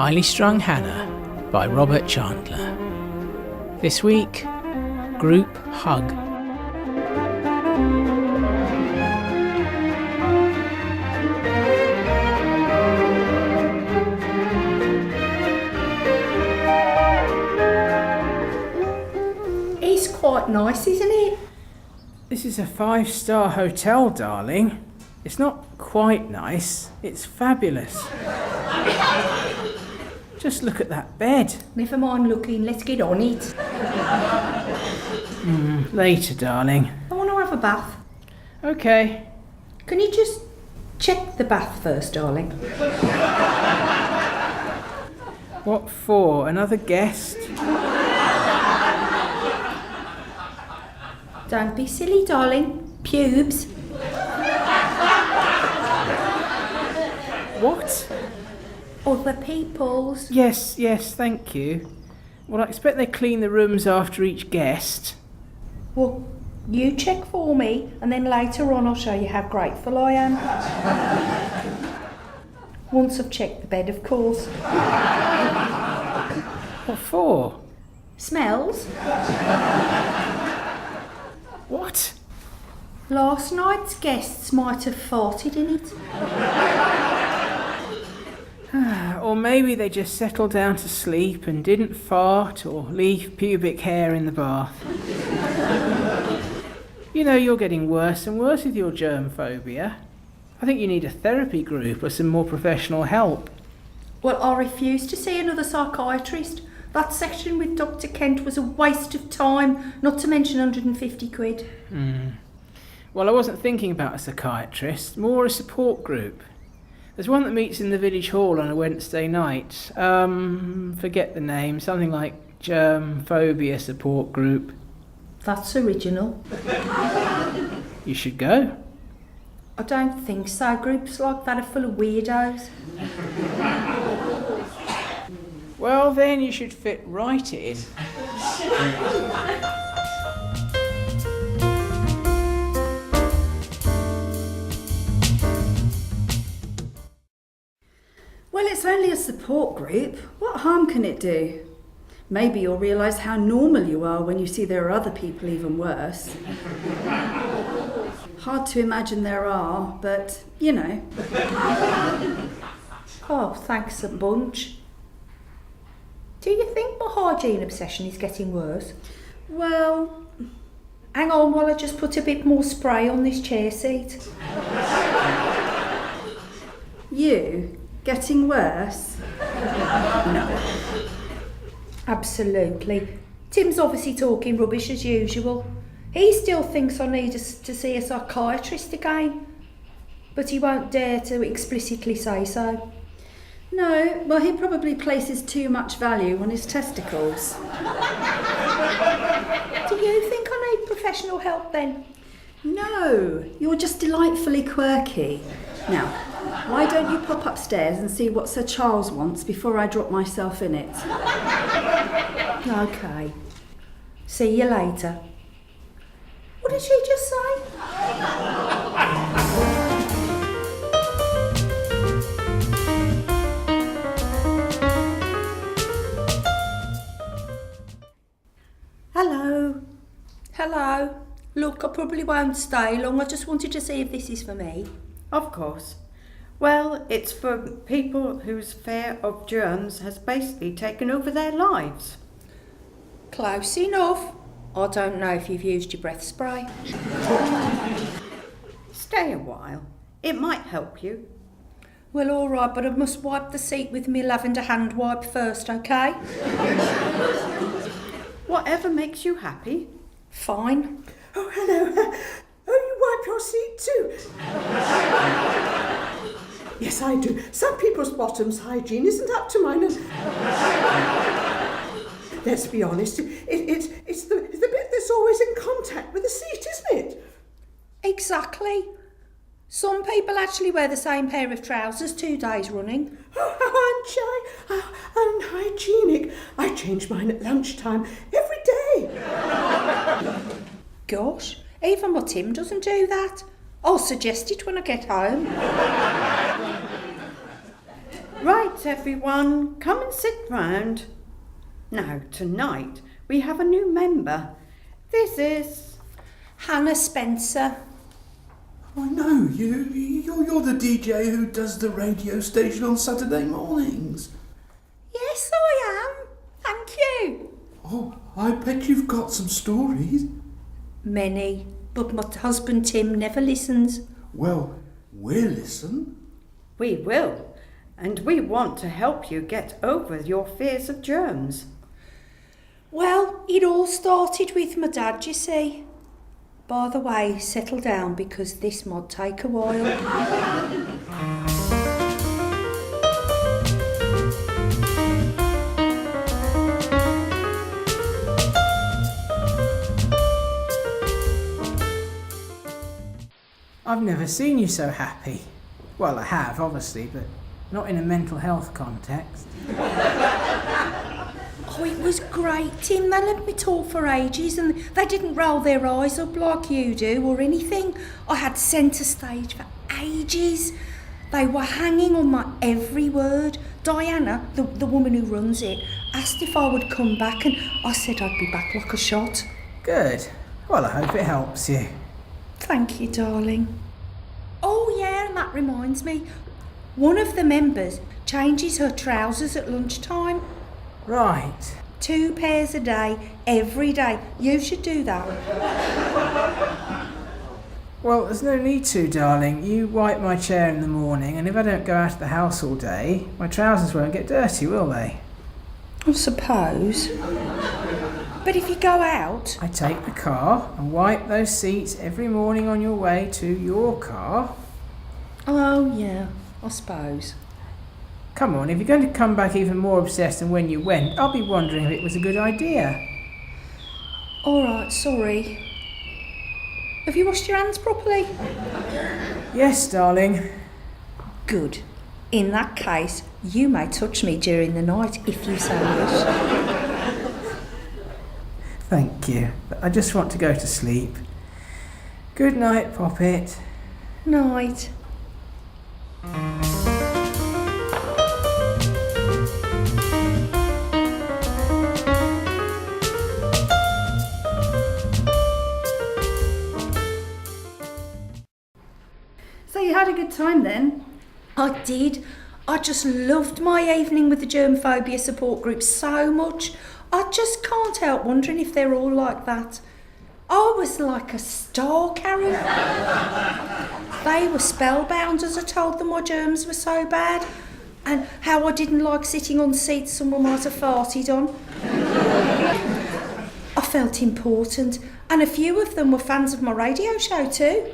Highly Strung Hannah by Robert Chantler. This week, Group Hug. It's quite nice, isn't it? This is a 5-star hotel, darling. It's not quite nice, it's fabulous. Just look at that bed. Never mind looking, let's get on it. Later, darling. I want to have a bath. Okay. Can you just check the bath first, darling? What for? Another guest? Don't be silly, darling. Pubes. What? Other people's. Yes, thank you. Well, I expect they clean the rooms after each guest. Well, you check for me, and then later on I'll show you how grateful I am. Once I've checked the bed, of course. What for? Smells. What? Last night's guests might have farted in it. Or maybe they just settled down to sleep and didn't fart or leave pubic hair in the bath. You know, you're getting worse and worse with your germ phobia. I think you need a therapy group or some more professional help. Well, I refuse to see another psychiatrist. That session with Dr. Kent was a waste of time, not to mention 150 quid. Well, I wasn't thinking about a psychiatrist, more a support group. There's one that meets in the village hall on a Wednesday night. Forget the name, something like Germ Phobia Support Group. That's original. You should go. I don't think so. Groups like that are full of weirdos. Well, then you should fit right in. Well, it's only a support group. What harm can it do? Maybe you'll realise how normal you are when you see there are other people even worse. Hard to imagine there are, but, you know. Oh, thanks a bunch. Do you think my hygiene obsession is getting worse? Well, Hang on while I just put a bit more spray on this chair seat. you getting worse? No. Absolutely. Tim's obviously talking rubbish as usual. He still thinks I need to see a psychiatrist again, but he won't dare to explicitly say so. No, well, he probably places too much value on his testicles. Do you think I need professional help then? No, you're just delightfully quirky. Now, why don't you pop upstairs and see what Sir Charles wants before I drop myself in it? Okay. See you later. What did she just say? Hello. Hello. Look, I probably won't stay long. I just wanted to see if this is for me. Of course. Well, it's for people whose fear of germs has basically taken over their lives. Close enough. I don't know if you've used your breath spray. Stay a while. It might help you. Well, all right, but I must wipe the seat with my lavender hand wipe first, okay? Whatever makes you happy. Fine. Oh, hello. Oh, you wipe your seat too? Yes, I do. Some people's bottoms hygiene isn't up to mine. Let's be honest, it's the bit that's always in contact with the seat, isn't it? Exactly. Some people actually wear the same pair of trousers 2 days running. Oh, how unhygienic. I change mine at lunchtime every day. Gosh, even my Tim doesn't do that. I'll suggest it when I get home. Right, Right, everyone, come and sit round. Now, tonight we have a new member. This is Hannah Spencer. I know you. You're the DJ who does the radio station on Saturday mornings. Yes, I am. Thank you. Oh, I bet you've got some stories. Many, but my husband Tim never listens. Well, we'll listen. We will, and we want to help you get over your fears of germs. Well, it all started with my dad, you see. By the way, settle down because this might take a while. I've never seen you so happy. Well, I have, obviously, but not in a mental health context. Oh, it was great, Tim. They let me talk for ages and they didn't roll their eyes up like you do or anything. I had centre stage for ages. They were hanging on my every word. Diana, the woman who runs it, asked if I would come back and I said I'd be back like a shot. Good. Well, I hope it helps you. Thank you, darling. Oh, yeah, and that reminds me. One of the members changes her trousers at lunchtime. Right. 2 pairs a day, every day. You should do that. Well, there's no need to, darling. You wipe my chair in the morning, and if I don't go out of the house all day, my trousers won't get dirty, will they? I suppose. But if you go out... I take the car and wipe those seats every morning on your way to your car. Oh, yeah, I suppose. Come on, if you're going to come back even more obsessed than when you went, I'll be wondering if it was a good idea. All right, sorry. Have you washed your hands properly? Yes, darling. Good. In that case, you may touch me during the night if you so wish. Thank you, but I just want to go to sleep. Good night, Poppet. Night. So you had a good time then? I did. I just loved my evening with the germophobia support group so much. I just can't help wondering if they're all like that. I was like a star, Karen. They were spellbound as I told them my germs were so bad and how I didn't like sitting on seats someone might have farted on. I felt important, and a few of them were fans of my radio show too.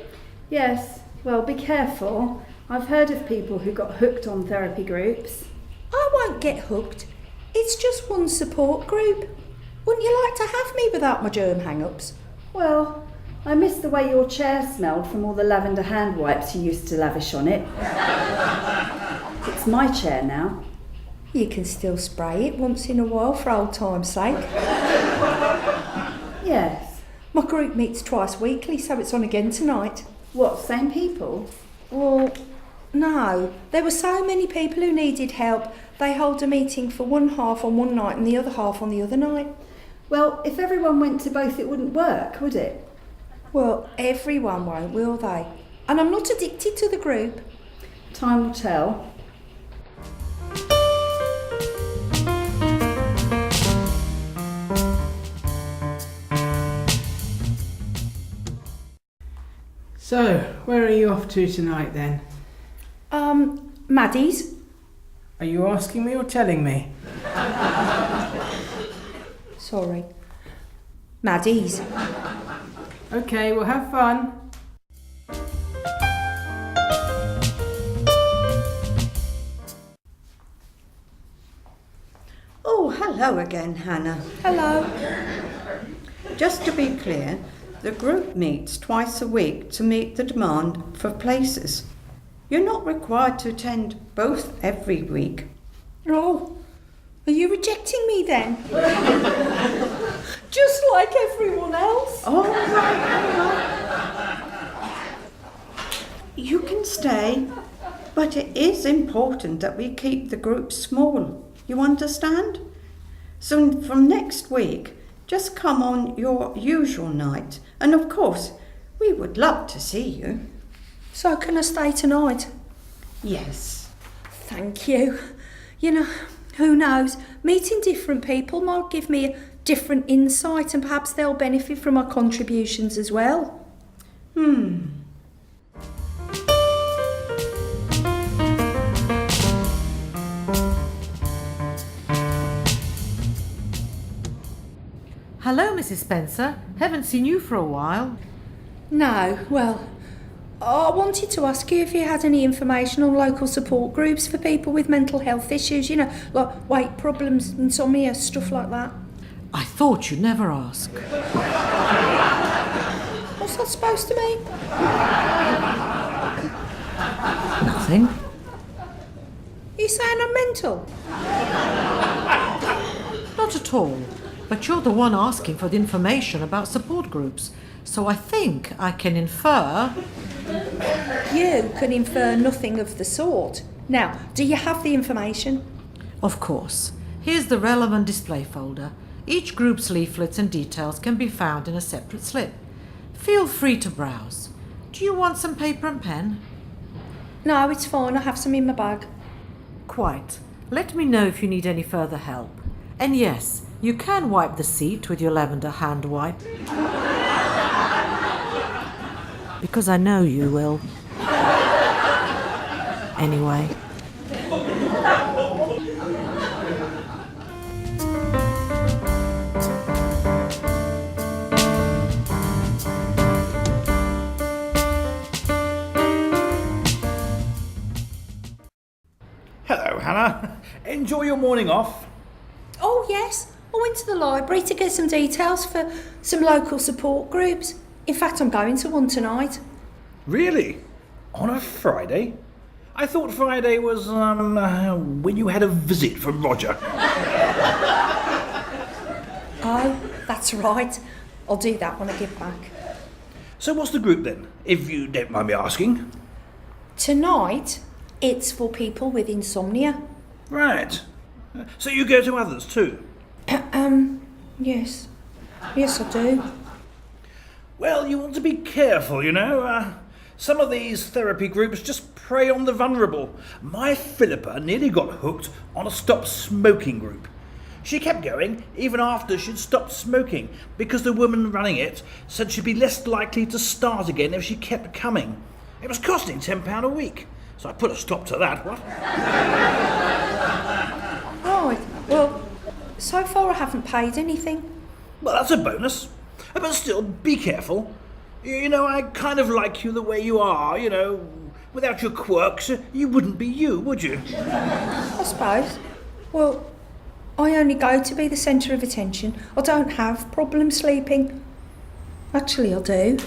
Yes, well, be careful. I've heard of people who got hooked on therapy groups. I won't get hooked. It's just one support group. Wouldn't you like to have me without my germ hang-ups? Well, I miss the way your chair smelled from all the lavender hand wipes you used to lavish on it. It's my chair now. You can still spray it once in a while for old time's sake. Yes. My group meets twice weekly, so it's on again tonight. What, same people? Well, no. There were so many people who needed help. They hold a meeting for one half on one night and the other half on the other night. Well, if everyone went to both, it wouldn't work, would it? Well, everyone won't, will they? And I'm not addicted to the group. Time will tell. So, where are you off to tonight then? Maddie's. Are you asking me or telling me? Sorry. Maddie's. Okay, well, have fun. Oh, hello again, Hannah. Hello. Just to be clear, the group meets twice a week to meet the demand for places. You're not required to attend both every week. Oh, are you rejecting me then? Just like everyone else? All right. You can stay, But it is important that we keep the group small. You understand? So from next week, just come on your usual night. And of course, we would love to see you. So can I stay tonight? Yes. Thank you. You know, who knows? Meeting different people might give me a different insight and perhaps they'll benefit from my contributions as well. Hello, Mrs. Spencer. Haven't seen you for a while. No, well, I wanted to ask you if you had any information on local support groups for people with mental health issues, you know, like weight problems, insomnia, stuff like that. I thought you'd never ask. What's that supposed to mean? Nothing. You saying I'm mental? Not at all. But you're the one asking for the information about support groups. So I think I can infer... You can infer nothing of the sort. Now, do you have the information? Of course. Here's the relevant display folder. Each group's leaflets and details can be found in a separate slip. Feel free to browse. Do you want some paper and pen? No, it's fine. I have some in my bag. Quite. Let me know if you need any further help. And yes, you can wipe the seat with your lavender hand wipe. Because I know you will. Anyway. Hello, Hannah. Enjoy your morning off. Oh, yes. I went to the library to get some details for some local support groups. In fact, I'm going to one tonight. Really? On a Friday? I thought Friday was, when you had a visit from Roger. Oh, that's right. I'll do that when I get back. So what's the group then, if you don't mind me asking? Tonight, it's for people with insomnia. Right. So you go to others too? Yes. Yes, I do. Well, you want to be careful, you know. Some of these therapy groups just prey on the vulnerable. My Philippa nearly got hooked on a stop smoking group. She kept going even after she'd stopped smoking because the woman running it said she'd be less likely to start again if she kept coming. It was costing £10 a week, so I put a stop to that, what? Right. Well, so far I haven't paid anything. Well, that's a bonus. But still, be careful. You know, I kind of like you the way you are, you know. Without your quirks, you wouldn't be you, would you? I suppose. Well, I only go to be the centre of attention. I don't have problems sleeping. Actually, I do.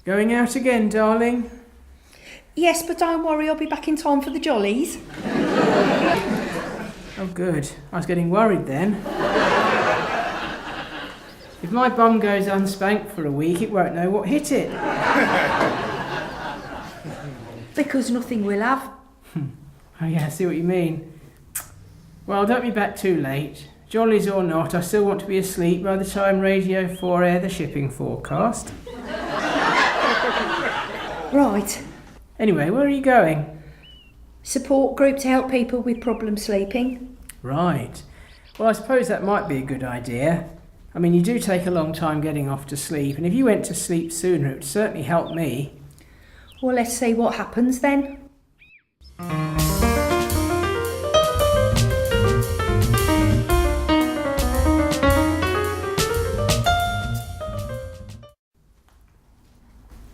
Going out again, darling? Yes, but don't worry, I'll be back in time for the jollies. Oh, good. I was getting worried then. If my bum goes unspanked for a week, it won't know what hit it. Because nothing will have. Oh yeah, I see what you mean. Well, don't be back too late. Jollies or not, I still want to be asleep by the time Radio 4 air the shipping forecast. Right. Anyway, where are you going? Support group to help people with problem sleeping. Right. Well, I suppose that might be a good idea. I mean, you do take a long time getting off to sleep, and if you went to sleep sooner, it would certainly help me. Well, let's see what happens then.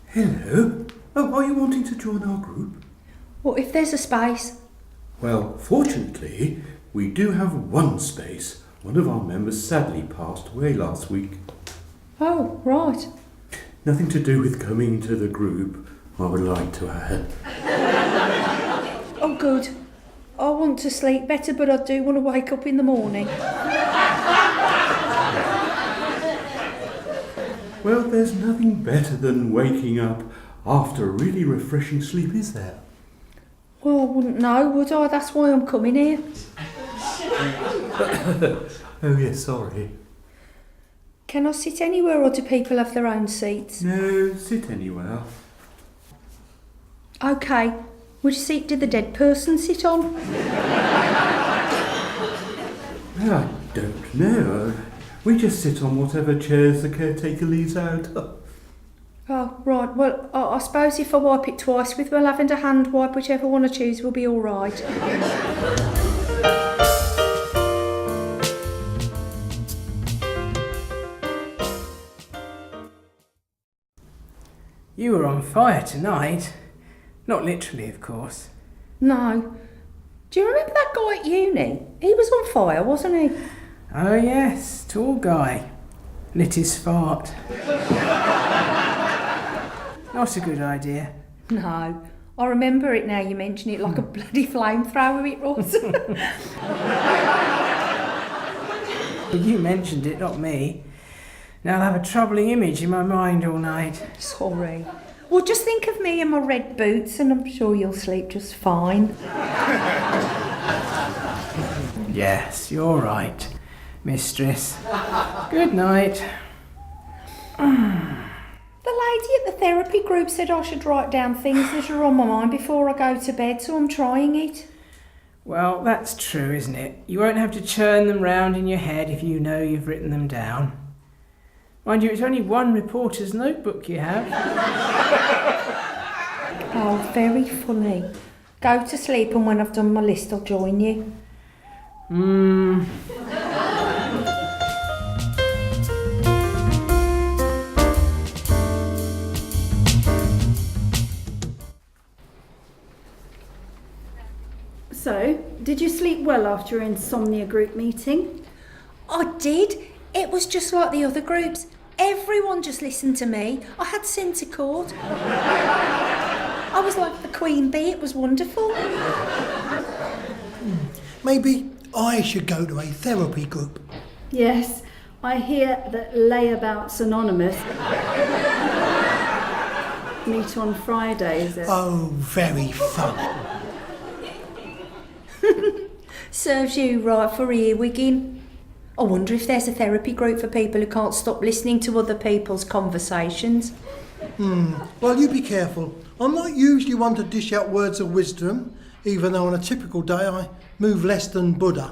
Hello. Oh, are you wanting to join our group? What if there's a space? Well, fortunately, we do have one space. One of our members sadly passed away last week. Oh, right. Nothing to do with coming into the group, I would like to add. Oh, good. I want to sleep better, but I do want to wake up in the morning. Well, there's nothing better than waking up after a really refreshing sleep, is there? Well, I wouldn't know, would I? That's why I'm coming here. Oh, yes, sorry. Can I sit anywhere, or do people have their own seats? No, sit anywhere. OK. Which seat did the dead person sit on? I don't know. We just sit on whatever chairs the caretaker leaves out. Oh, right. Well, I suppose if I wipe it twice with my lavender hand wipe, whichever one I choose will be all right. You were on fire tonight. Not literally, of course. No. Do you remember that guy at uni? He was on fire, wasn't he? Oh yes, tall guy. Lit his fart. Not a good idea. No. I remember it now you mention it, like a bloody flamethrower it was. Well, you mentioned it, not me. Now I'll have a troubling image in my mind all night. Sorry. Well, just think of me in my red boots and I'm sure you'll sleep just fine. Yes, you're right, mistress. Good night. The lady at the therapy group said I should write down things that are on my mind before I go to bed, so I'm trying it. Well, that's true, isn't it? You won't have to churn them round in your head if you know you've written them down. Mind you, it's only one reporter's notebook you have. Oh, very funny. Go to sleep and when I've done my list I'll join you. So, did you sleep well after your insomnia group meeting? I did. It was just like the other groups. Everyone just listened to me. I had centre court. I was like the queen bee. It was wonderful. Maybe I should go to a therapy group. Yes, I hear that Layabouts Anonymous meet on Fridays. Oh, very fun. Serves you right for earwigging. I wonder if there's a therapy group for people who can't stop listening to other people's conversations. Well, you be careful. I'm not usually one to dish out words of wisdom, even though on a typical day I move less than Buddha.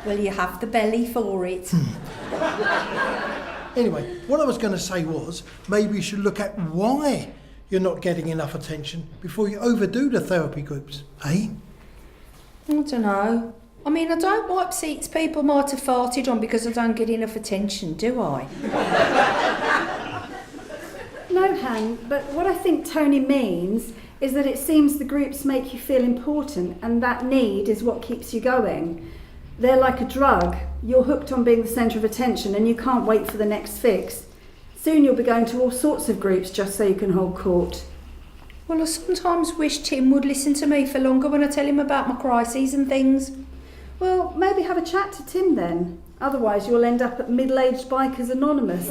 Well, you have the belly for it. Anyway, what I was going to say was, maybe you should look at why you're not getting enough attention before you overdo the therapy groups, eh? I don't know. I mean, I don't wipe seats people might have farted on because I don't get enough attention, do I? No, Han, but what I think Tony means is that it seems the groups make you feel important and that need is what keeps you going. They're like a drug. You're hooked on being the centre of attention and you can't wait for the next fix. Soon you'll be going to all sorts of groups just so you can hold court. Well, I sometimes wish Tim would listen to me for longer when I tell him about my crises and things. Well, maybe have a chat to Tim then. Otherwise you'll end up at Middle-Aged Bikers Anonymous.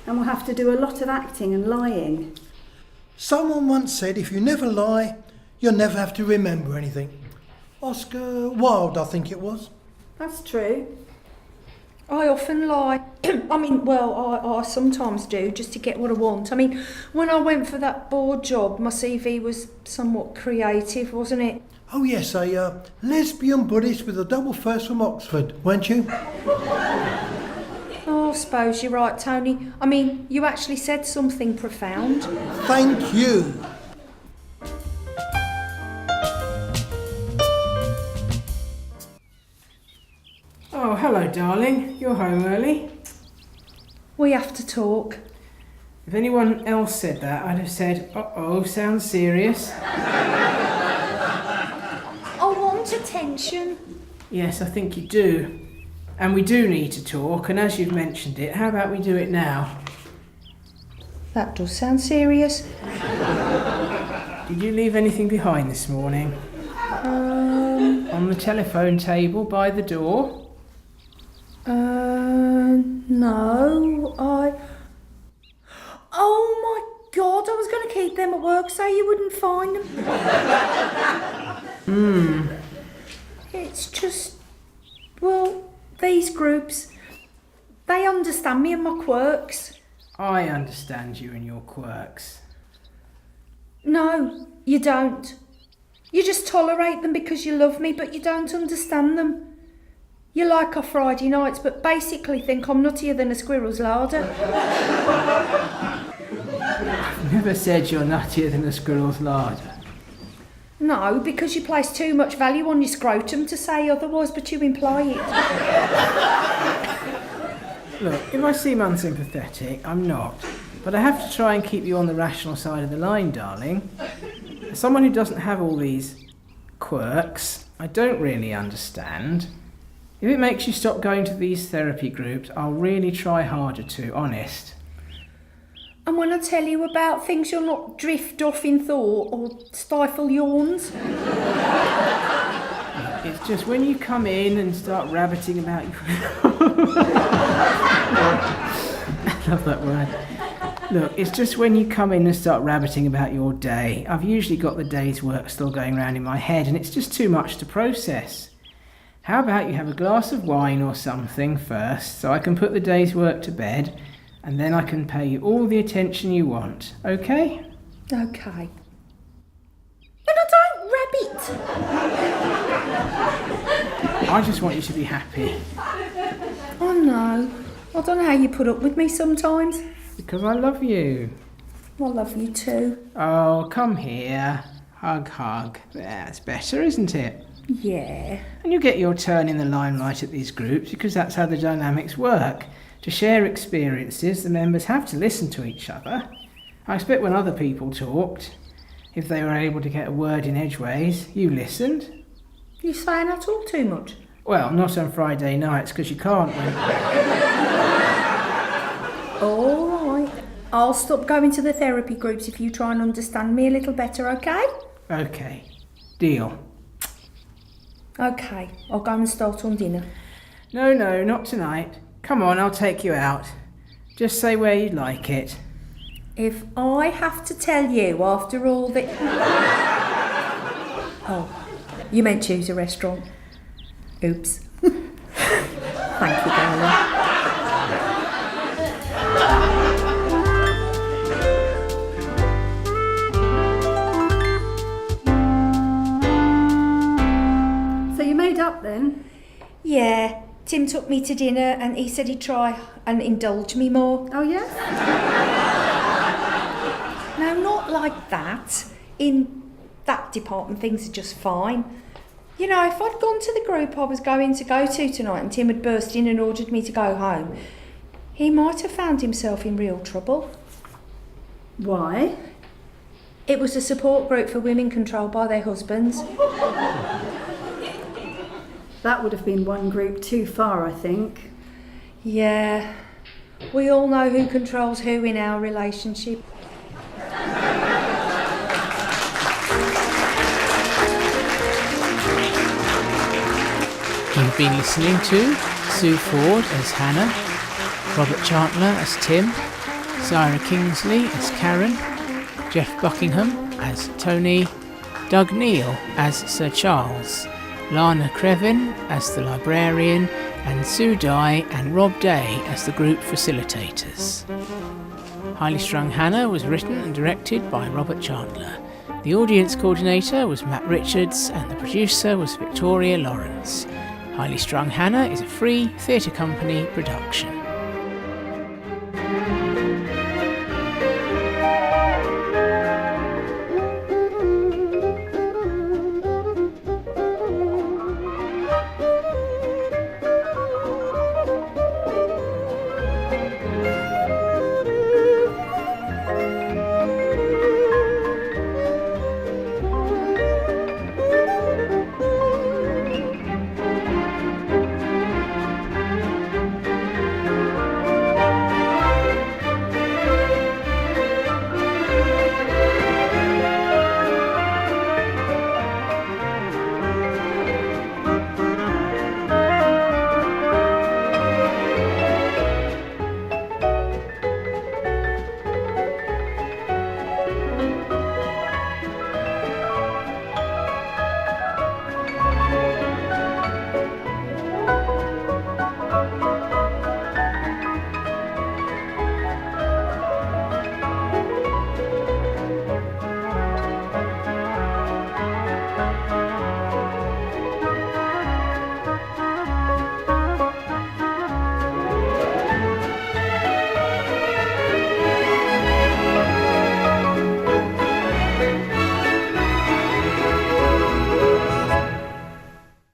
And we'll have to do a lot of acting and lying. Someone once said if you never lie, you'll never have to remember anything. Oscar Wilde, I think it was. That's true. I often lie. I sometimes do, just to get what I want. I mean, when I went for that board job, my CV was somewhat creative, wasn't it? Oh yes, a lesbian Buddhist with a double first from Oxford, weren't you? Oh, I suppose you're right, Tony. I mean, you actually said something profound. Thank you. Oh, hello, darling. You're home early. We have to talk. If anyone else said that, I'd have said, uh-oh, sounds serious. I want attention. Yes, I think you do. And we do need to talk, and as you've mentioned it, how about we do it now? That does sound serious. Did you leave anything behind this morning? On the telephone table by the door? No, Oh my God, I was going to keep them at work so you wouldn't find them. It's just, well, these groups, they understand me and my quirks. I understand you and your quirks. No, you don't. You just tolerate them because you love me, but you don't understand them. You like our Friday nights, but basically think I'm nuttier than a squirrel's larder. I've never said you're nuttier than a squirrel's larder. No, because you place too much value on your scrotum to say otherwise, but you imply it. Look, if I seem unsympathetic, I'm not. But I have to try and keep you on the rational side of the line, darling. As someone who doesn't have all these quirks, I don't really understand. If it makes you stop going to these therapy groups, I'll really try harder to, honest. And when I tell you about things, you'll not drift off in thought or stifle yawns. It's just when you come in and start rabbiting about your... I love that word. Look, it's just when you come in and start rabbiting about your day. I've usually got the day's work still going round in my head, and it's just too much to process. How about you have a glass of wine or something first, so I can put the day's work to bed, and then I can pay you all the attention you want, okay? Okay. And I don't rabbit. I just want you to be happy. Oh no, I don't know how you put up with me sometimes. Because I love you. I love you too. Oh, come here. Hug, hug. That's better, isn't it? Yeah. And you get your turn in the limelight at these groups because that's how the dynamics work. To share experiences, the members have to listen to each other. I expect when other people talked, if they were able to get a word in edgeways, you listened. You saying I talk too much? Well, not on Friday nights because you can't when... All right. I'll stop going to the therapy groups if you try and understand me a little better, okay? Okay. Deal. Okay, I'll go and start on dinner. No, not tonight. Come on, I'll take you out. Just say where you'd like it. If I have to tell you after all that... Oh, you meant choose a restaurant. Oops. Thank you, darling. So you made up then? Yeah, Tim took me to dinner and he said he'd try and indulge me more. Oh, yeah? No, not like that. In that department, things are just fine. You know, if I'd gone to the group I was going to go to tonight and Tim had burst in and ordered me to go home, he might have found himself in real trouble. Why? It was a support group for women controlled by their husbands. That would have been one group too far, I think. Yeah, we all know who controls who in our relationship. You've been listening to Sue Ford as Hannah, Robert Chantler as Tim, Syra Kingsley as Karen, Geoff Buckingham as Tony, Doug Neal as Sir Charles, Lana Crevin as the librarian, and Sue Dye and Rob Day as the group facilitators. Highly Strung Hannah was written and directed by Robert Chantler. The audience coordinator was Matt Richards and the producer was Victoria Lawrence. Highly Strung Hannah is a free theatre company production.